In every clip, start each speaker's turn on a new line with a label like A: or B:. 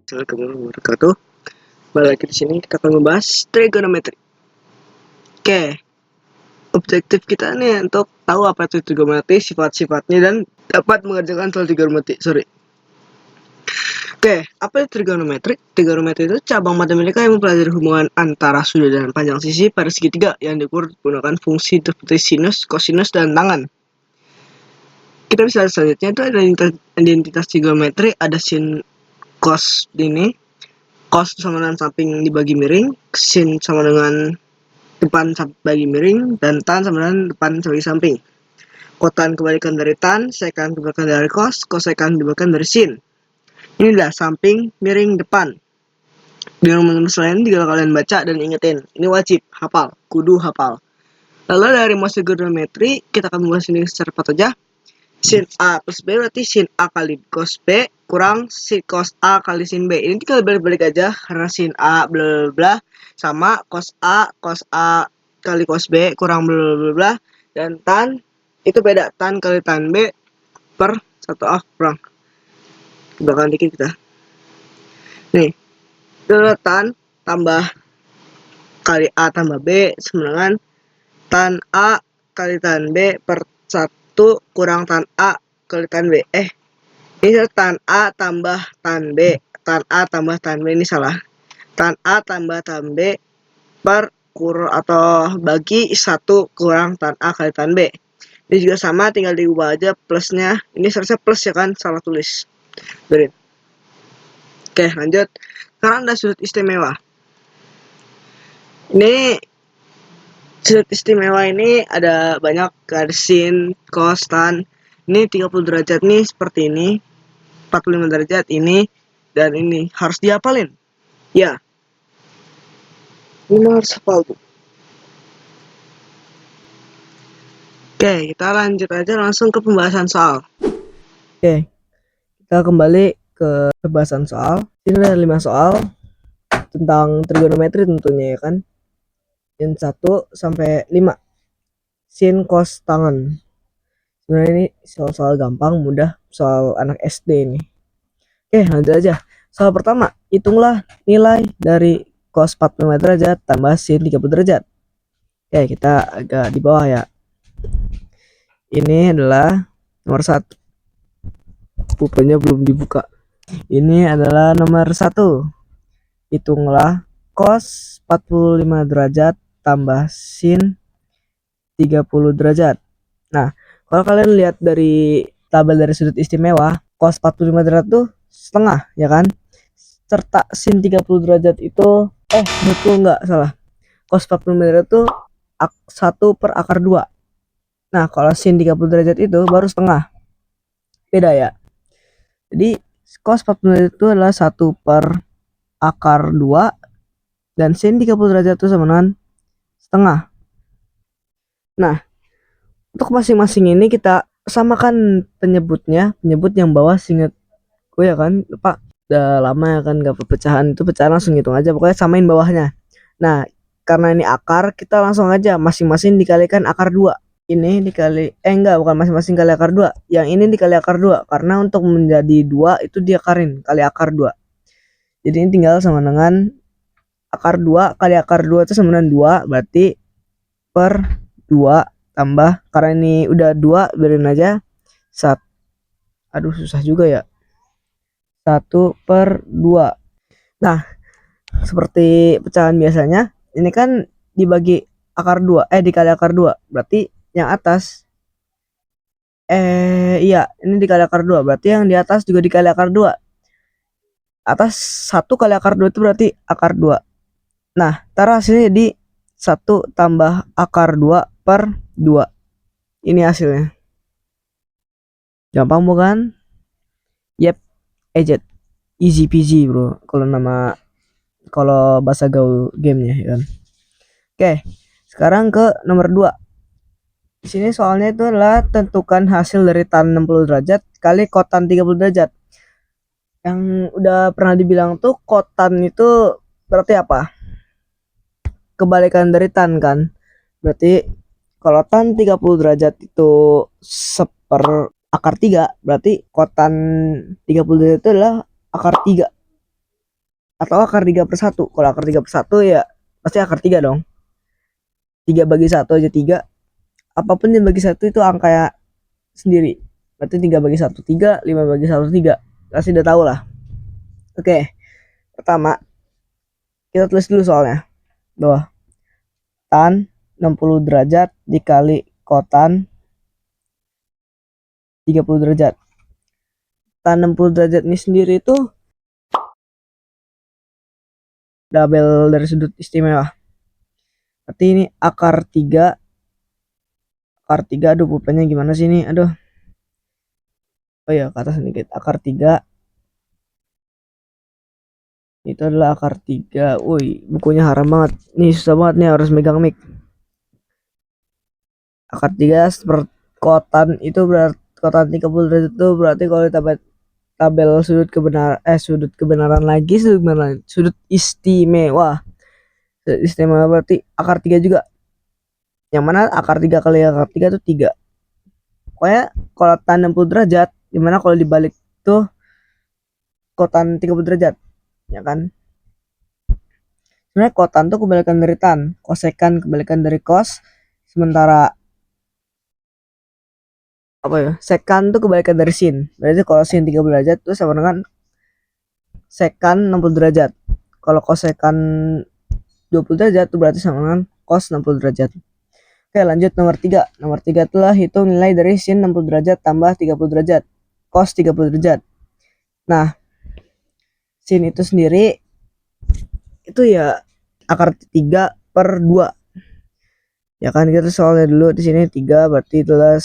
A: Assalamualaikum warahmatullahi wabarakatuh. Balik lagi di sini kita akan membahas trigonometri. Oke, objektif kita nih untuk tahu apa itu trigonometri, sifat-sifatnya dan dapat mengerjakan soal trigonometri. Oke, apa itu trigonometri? Trigonometri itu cabang matematika yang mempelajari hubungan antara sudut dan panjang sisi pada segitiga yang diukur menggunakan fungsi seperti sinus, kosinus, dan tangan. Kita bisa lihat selanjutnya itu ada identitas trigonometri, ada sin, cos ini. Cos sama dengan samping dibagi miring, sin sama dengan depan bagi miring, dan tan sama dengan depan bagi samping. Kotan kebalikan dari tan, sekan kebalikan dari cos, kosekan dibalikan dari sin. Inilah samping miring depan. Di rumus lain tinggal kalian baca dan ingetin. Ini wajib, hafal, kudu hafal. Lalu dari rumus trigonometri kita akan membahas ini secara cepat saja. Sin A plus B berarti sin A kali cos B kurang sin cos A kali sin B. Ini tinggal balik-balik aja karena sin A bla bla bla sama cos A kali cos B kurang bla bla bla, dan tan itu beda, tan kali tan B per 1A kurang. Belakang dikit kita. Nih, itu tan tambah kali A tambah B sama dengan tan A kali tan B per 1 kurang tan A kali tan B. Ini tan A tambah tan B. Tan A tambah tan B ini salah. Tan A tambah tan B per kurang atau bagi 1 kurang tan A kali tan B. Ini juga sama, tinggal diubah aja plusnya. Ini seharusnya plus ya kan, salah tulis. Berin. Oke, lanjut. Sekarang ada sudut istimewa. Ini sudut istimewa ini ada banyak, ada sin, cos, tan. Ini 30 derajat nih seperti ini, 45 derajat ini, dan ini harus dihafalin. Ya, ini harus hafal tuh. Oke, kita lanjut aja langsung ke pembahasan soal. Oke, kita kembali ke pembahasan soal. Ini ada 5 soal tentang trigonometri tentunya ya kan. Yang 1 sampai 5. Sin, cos, tangan. Sebenarnya ini soal-soal gampang, mudah, soal anak SD ini. Oke, lanjut aja. Soal pertama, hitunglah nilai dari cos 45 derajat tambah sin 30 derajat. Oke, kita agak di bawah ya. Ini adalah nomor 1. Pupenya belum dibuka. Ini adalah nomor 1. Hitunglah cos 45 derajat tambah sin 30 derajat. Nah, kalau kalian lihat dari tabel dari sudut istimewa, cos 45 derajat tuh setengah ya kan, serta sin 30 derajat itu betul nggak salah, cos 45 derajat tuh 1 per akar 2. Nah kalau sin 30 derajat itu baru setengah, beda ya. Jadi cos 45 derajat itu adalah 1 per akar 2 dan sin 30 derajat itu sama dengan setengah. Nah untuk masing-masing ini kita samakan penyebutnya, penyebut yang bawah seingat gue ya kan, lupa udah lama ya kan gak pecahan, itu pecahan langsung hitung aja, pokoknya samain bawahnya. Nah karena ini akar, kita langsung aja masing-masing dikalikan akar 2. Ini dikali bukan masing-masing kali akar 2, yang ini dikali akar 2 karena untuk menjadi 2 itu diakarin kali akar 2. Jadi ini tinggal sama dengan akar 2 kali akar 2 itu sama dengan 2, berarti per 2 tambah, karena ini udah 2 biarin aja 1. Aduh susah juga ya, 1 per 2. Nah seperti pecahan biasanya, ini kan dibagi akar 2 dikali akar 2, berarti yang atas iya ini dikali akar 2, berarti yang di atas juga dikali akar 2. Atas 1 kali akar 2 itu berarti akar 2. Nah taruh hasilnya jadi 1 tambah akar 2 per 2. Ini hasilnya. Gampang bukan? Yep, ejet. Easy peasy bro, kalau bahasa gaul gamenya ya kan. Oke, sekarang ke nomor 2. Di sini soalnya itu adalah tentukan hasil dari tan 60 derajat kali kotan 30 derajat. Yang udah pernah dibilang tuh, kotan itu berarti apa? Kebalikan dari tan kan. Berarti kalau tan 30 derajat itu 1/akar 3, berarti kotan 30 derajat itu adalah akar 3. atau akar 3/1. Kalau akar 3/1 ya pasti akar 3 dong. 3 bagi 1 aja 3. Apapun yang bagi 1 itu angka ya sendiri. Berarti 3 bagi 1 3, 5 bagi 1 3. Pasti udah tahu lah. Oke. Pertama, kita tulis dulu soalnya. Bahwa tan 60 derajat dikali kotan 30 derajat. Tan 60 derajat ini sendiri itu double dari sudut istimewa. Berarti ini akar 3. Akar 3, aduh pulpennya gimana sih ini? Aduh. Oh ya, ke atas sedikit. Akar 3. Itu adalah akar 3. Woi, bukunya haram banget. Nih susah banget nih harus megang mic. Akar 3 per kotan itu berarti kotan 30 derajat itu berarti kalau ditambah tabel sudut kebenaran lagi sudut istimewa. Sudut istimewa berarti akar 3 juga. Yang mana akar 3 kali akar 3 itu 3. Pokoknya kotan 60 derajat, dimana kalau dibalik tuh kotan 30 derajat, ya kan? Sebenarnya kotan tuh kebalikan dari tan, kosekan kebalikan dari kos, sementara apa ya? Sekan tuh kebalikan dari sin. Berarti kalau sin 30 derajat itu sama dengan sekan 60 derajat. Kalau kosekan 20 derajat itu berarti sama dengan cos 60 derajat. Oke, lanjut nomor 3. Nomor 3 itulah hitung nilai dari sin 60 derajat tambah 30 derajat. Cos 30 derajat. Nah, sin itu sendiri itu ya akar 3/2. Ya kan, kita soalnya dulu di sini 3 berarti itulah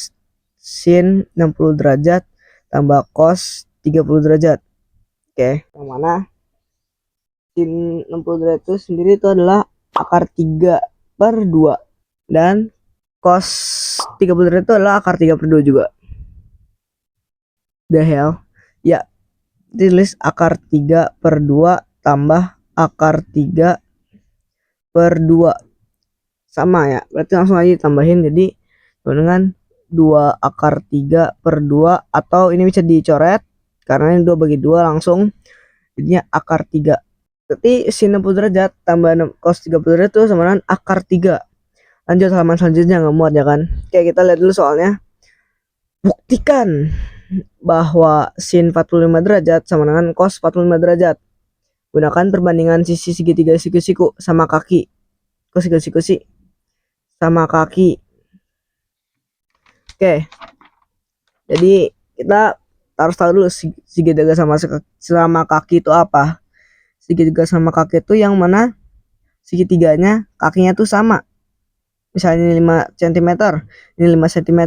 A: sin 60 derajat tambah cos 30 derajat. Oke, yang mana sin 60 derajat itu sendiri itu adalah akar 3/2 dan cos 30 derajat itu adalah akar 3/2 juga. The hell? Ya, tulis akar 3/2 tambah akar 3/2 sama ya, berarti langsung aja ditambahin jadi dengan 2 akar 3/2 atau ini bisa dicoret karena ini 2 bagi 2 langsung jadinya akar 3. Berarti sin 60 derajat tambah cos 30 derajat itu sama dengan akar 3. Lanjut halaman selanjutnya, nggak muat ya kan. Oke, kita lihat dulu soalnya. Buktikan bahwa sin 45 derajat sama dengan cos 45 derajat. Gunakan perbandingan sisi segitiga siku-siku sama kaki. Kok siku-siku sih? Sama kaki. Oke. Jadi kita harus tahu dulu segitiga sama kaki itu apa. Segitiga sama kaki itu yang mana segitiganya kakinya tuh sama. Misalnya ini 5 cm, ini 5 cm.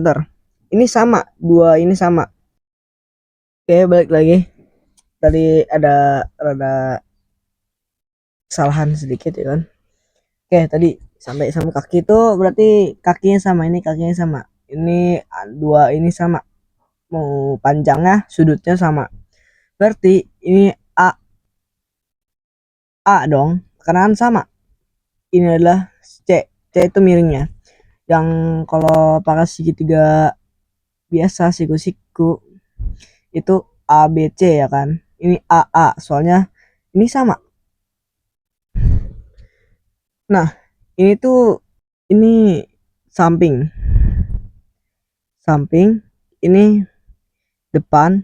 A: Ini sama, dua ini sama. Oke, balik lagi. Tadi ada kesalahan sedikit ya kan. Oke, tadi sampai sama kaki itu berarti kakinya sama, ini kakinya sama. Ini dua ini sama. Mau panjangnya, sudutnya sama. Berarti ini A dong, karena kan sama. Ini adalah C. C itu miringnya. Yang kalau pakai segitiga biasa siku-siku itu ABC ya kan. Ini AA, soalnya ini sama. Nah, ini tuh ini samping. Samping, ini depan,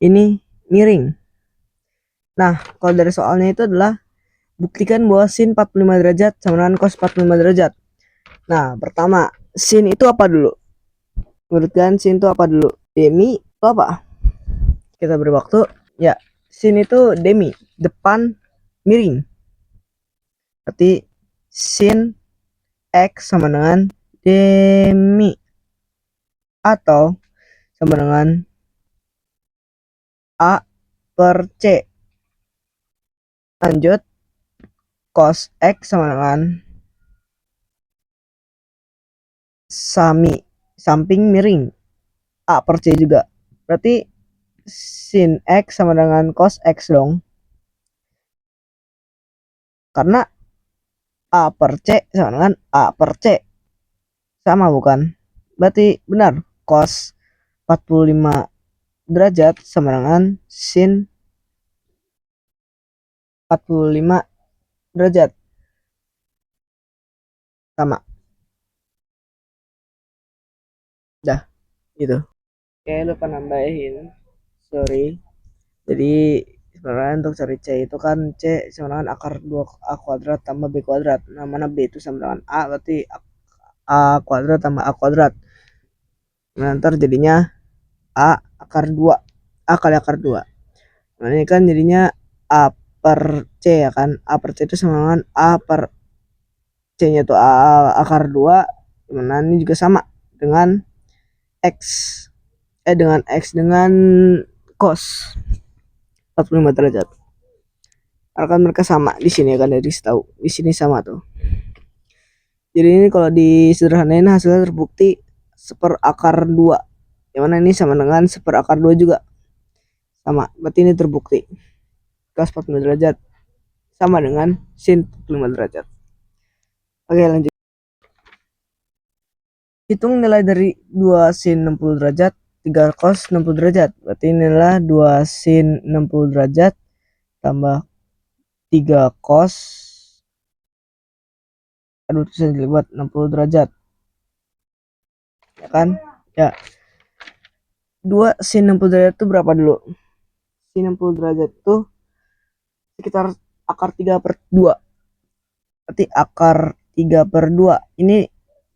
A: ini miring. Nah, kalau dari soalnya itu adalah buktikan bahwa sin 45 derajat sama dengan cos 45 derajat. Nah, pertama, sin itu apa dulu? Menurut kalian sin itu apa dulu? Demi itu apa? Kita beri waktu. Ya, sin itu demi, depan miring. Berarti sin X sama dengan demi atau sama dengan A/C. Lanjut, cos X sama dengan samping miring A/C juga. Berarti sin X sama dengan cos X dong. Karena A/C sama dengan A/C. Sama bukan? Berarti benar, cos 45 derajat sama dengan sin 45 derajat. Sama. Dah, gitu. Oke, lupa nambahin. Sorry. Jadi sebenarnya untuk cari C itu kan C sama dengan akar 2A kuadrat tambah B kuadrat. Nah, mana B itu sama dengan A, berarti A kuadrat tambah A kuadrat. Nah, ntar jadinya A akar 2. A kali akar 2. Nah, ini kan jadinya A per C ya kan. A per C itu sama dengan A per C-nya itu A akar 2. Dimana ini juga sama dengan X. Dengan X dengan cos 45 derajat. Karena mereka sama di sini kan, dari tahu di sini sama tuh. Jadi ini kalau disederhanain hasilnya terbukti seper akar 2. Yang mana ini sama dengan seper akar 2 juga. Sama, berarti ini terbukti. Cos 45 derajat sama dengan sin 45 derajat. Oke, lanjut. Hitung nilai dari 2 sin 60 derajat, 3 cos 60 derajat. Berarti nilai 2 sin 60 derajat tambah 3 cos, aduh bisa dibuat 60 derajat. Ya kan? Ya. 2 sin 60 derajat itu berapa dulu? Sin 60 derajat itu sekitar akar 3 per 2. Berarti akar 3 per 2 ini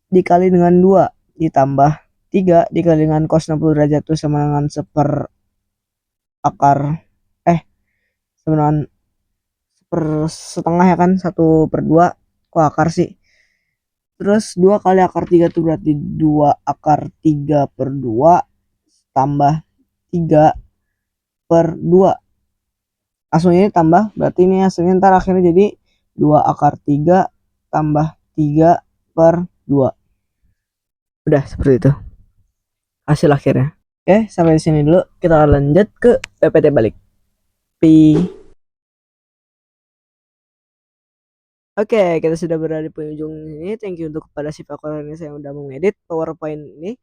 A: dikali dengan 2 ditambah 3 dikali dengan cos 60 derajat itu sama dengan seper akar sama dengan per setengah ya kan, 1 per 2. Kok akar sih? Terus 2 kali akar 3 itu berarti 2 akar 3 per 2 tambah 3 per 2. Langsung ini tambah, berarti ini hasilnya ntar akhirnya jadi 2 akar 3 tambah 3 per 2. Udah seperti itu hasil akhirnya. Oke, sampai di sini dulu. Kita lanjut ke PPT balik. Oke, kita sudah berada di penghujung ini. Thank you untuk kepada si Pak Korenis yang udah mengedit PowerPoint ini.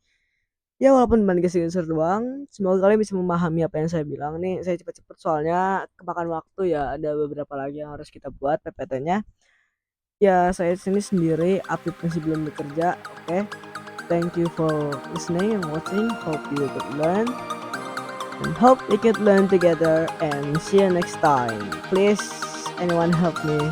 A: Ya walaupun cuma dikasih unsur doang, semoga kalian bisa memahami apa yang saya bilang nih. Saya cepet-cepet soalnya kemakan waktu ya. Ada beberapa lagi yang harus kita buat PPT-nya. Ya saya sini sendiri, Apip masih belum bekerja. Oke, thank you for listening and watching. Hope you could learn and hope we could learn together and see you next time. Please, anyone help me.